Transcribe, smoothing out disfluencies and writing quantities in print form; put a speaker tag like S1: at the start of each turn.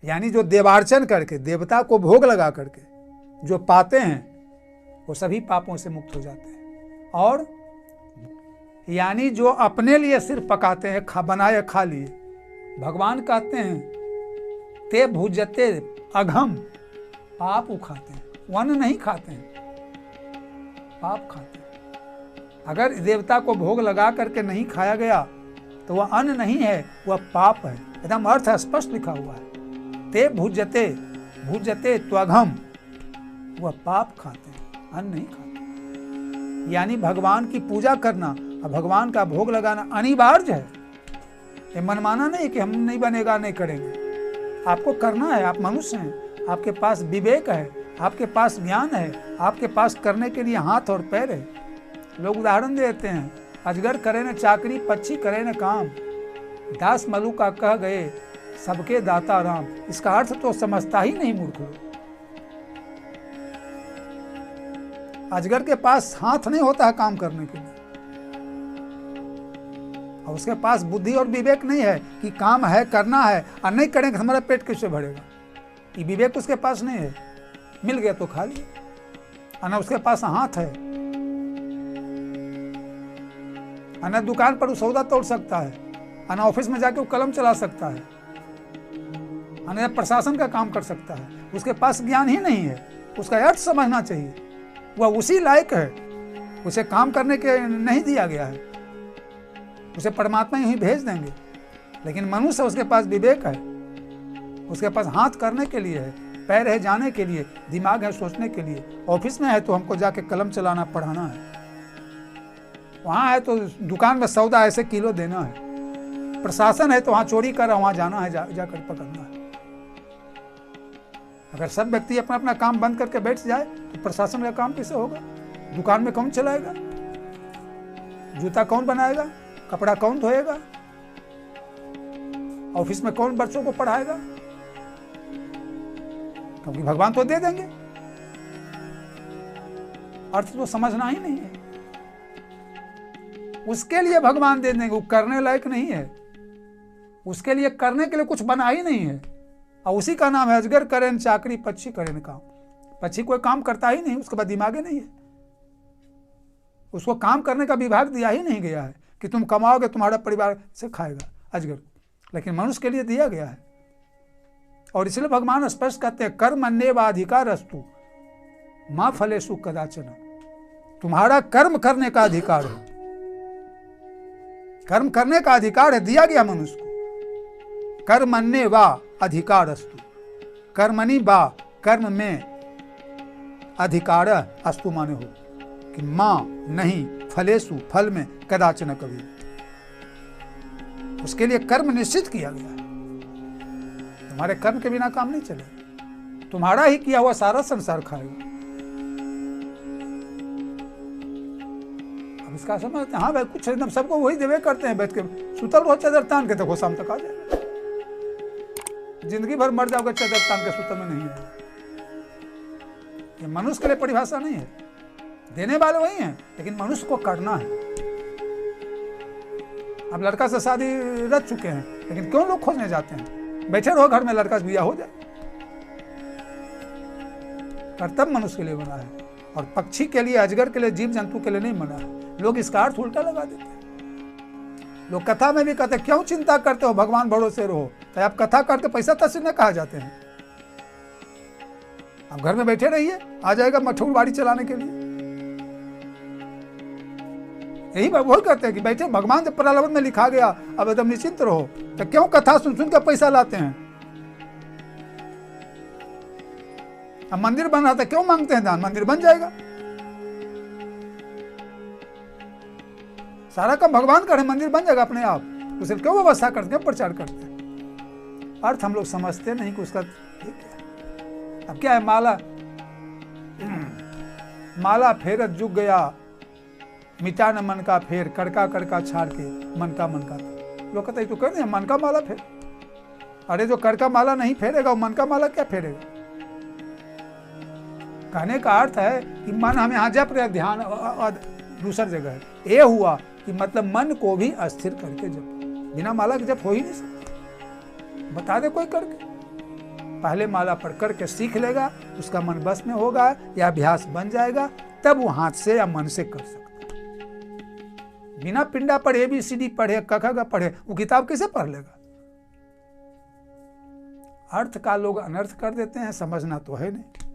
S1: यानी जो देवार्चन करके देवता को भोग लगा करके जो पाते हैं वो सभी पापों से मुक्त हो जाते हैं। और यानी जो अपने लिए सिर्फ पकाते हैं, बनाए खा लिए, भगवान कहते हैं ते भुजते अघम, पाप उखाते हैं, वन नहीं खाते हैं, पाप खाते हैं। अगर देवता को भोग लगा करके नहीं खाया गया तो वह अन्न नहीं है, वह पाप है। एकदम अर्थ स्पष्ट लिखा हुआ है, ते भुजते भुजते त्वघम, वह पाप खाते हैं, अन्न नहीं खाते। यानी भगवान की पूजा करना और भगवान का भोग लगाना अनिवार्य है। ये मनमाना नहीं कि हम नहीं बनेगा, नहीं करेंगे। आपको करना है, आप मनुष्य हैं, आपके पास विवेक है, आपके पास ज्ञान है, आपके पास करने के लिए हाथ और पैर है। लोग उदाहरण देते हैं, अजगर करे न चाकरी, पक्षी करे न काम, दास मलू का कह गए सबके दाता राम। इसका अर्थ तो समझता ही नहीं मूर्ख लोग। अजगर के पास हाथ नहीं होता है काम करने के लिए, और उसके पास बुद्धि और विवेक नहीं है कि काम है, करना है, और नहीं करेंगे हमारा पेट कैसे भरेगा। ये विवेक उसके पास नहीं है। मिल गया तो खा लिया। ना उसके पास हाथ है, ना दुकान पर वो सौदा तोड़ सकता है, ना ऑफिस में जाके वो कलम चला सकता है, ना प्रशासन का काम कर सकता है। उसके पास ज्ञान ही नहीं है। उसका अर्थ समझना चाहिए। वह उसी लायक है, उसे काम करने के नहीं दिया गया है, उसे परमात्मा ही भेज देंगे। लेकिन मनुष्य, उसके पास विवेक है, उसके पास हाथ करने के लिए है, पैर है जाने के लिए, दिमाग है सोचने के लिए। ऑफिस में है तो हमको जाके कलम चलाना, पढ़ाना है। वहाँ है तो दुकान में सौदा ऐसे किलो देना है। प्रशासन है तो वहाँ चोरी कर वहाँ जाना है, जाकर पकड़ना है। अगर सब व्यक्ति अपना अपना काम बंद करके बैठ जाए तो प्रशासन का काम कैसे होगा? दुकान में कौन चलाएगा? जूता कौन बनाएगा? कपड़ा कौन धोएगा? ऑफिस में कौन बच्चों को पढ़ाएगा? क्योंकि भगवान तो दे देंगे। अर्थ तो समझना ही नहीं है। उसके लिए भगवान दे देंगे, वो करने लायक नहीं है। उसके लिए करने के लिए कुछ बना ही नहीं है। और उसी का नाम है अजगर करे न चाकरी, पक्षी करे न काम। पक्षी कोई काम करता ही नहीं, उसके बाद दिमाग ही नहीं है। उसको काम करने का विभाग दिया ही नहीं गया है कि तुम कमाओगे, तुम्हारा परिवार से खाएगा अजगर। लेकिन मनुष्य के लिए दिया गया है। और इसलिए भगवान स्पष्ट कहते हैं, कर्मण्येवाधिकारस्तु मा फलेषु कदाचन। तुम्हारा कर्म करने का अधिकार है। कर्म करने का अधिकार है, दिया गया मनुष्य को। कर्मण्येवा अधिकारस्तु, कर्मणि बा, कर्म में, अधिकार अस्तु माने हो कि मां नहीं, फलेषु फल में, कदाचन कभी। उसके लिए कर्म निश्चित किया गया है। तुम्हारे कर्म के बिना काम नहीं चलेगा। तुम्हारा ही किया हुआ सारा संसार खाएगा। अब इसका समझते हैं, हाँ भाई कुछ एकदम सबको वही देवे करते हैं, बैठ के सुतल रहो चादर तान के, देखो शाम तक आ जाएगा। जिंदगी भर मर जाओगे चादर तान के, सुतल में नहीं है। ये मनुष्य के लिए परिभाषा नहीं है। देने वाले वही हैं, लेकिन मनुष्य को करना है। अब लड़का से शादी रच चुके हैं, लेकिन क्यों लोग खोजने जाते हैं? बैठे रहो घर में, लड़का से बिया हो जाए। कर्तव्य मनुष्य के लिए बना है, और पक्षी के लिए, अजगर के लिए, जीव जंतु के लिए नहीं बना है। लोग इसका अर्थ उल्टा लगा देते हैं। लोग कथा में भी कहते हैं, क्यों चिंता करते हो, भगवान भरोसे रहो। तो आप कथा करके पैसा तसीने कहा जाते हैं। आप घर में बैठे रहिए, आ जाएगा मठौर बाड़ी चलाने के लिए। यही वही कहते हैं कि बैठे, भगवान जब प्रलोभन में लिखा गया, अब एकदम निश्चिंत रहो। तो क्यों कथा सुन सुन के पैसा लाते हैं? अब मंदिर बन रहा था, क्यों मांगते हैं दान? मंदिर बन जाएगा। सारा काम भगवान करे, मंदिर बन जाएगा अपने आप। तो सिर्फ क्यों व्यवस्था करते हैं, प्रचार करते हैं? अर्थ हम लोग समझते नहीं कि उसका क्या। अब क्या है, माला फेरत जुग गया, मिटा न मन का फेर, कड़का कड़का छाड़ के मन का लोग कहते हैं तो कर दे मन का माला फेर। अरे जो कड़का माला नहीं फेरेगा, वो मन का माला क्या फेरेगा? कहने का अर्थ है कि मन हमें यहाँ जप रहे, ध्यान दूसरी जगह है। ये हुआ कि मतलब मन को भी अस्थिर करके जप, बिना माला के जप हो ही नहीं सकता। बता दे कोई करके। पहले माला पढ़ करके सीख लेगा, उसका मन बस में होगा या अभ्यास बन जाएगा, तब वो हाथ से या मन से कर सकता है। बिना पिंडा पढ़े ABCD पढ़े क ख ग पढ़े वो किताब कैसे पढ़ लेगा? अर्थ का लोग अनर्थ कर देते हैं, समझना तो है नहीं।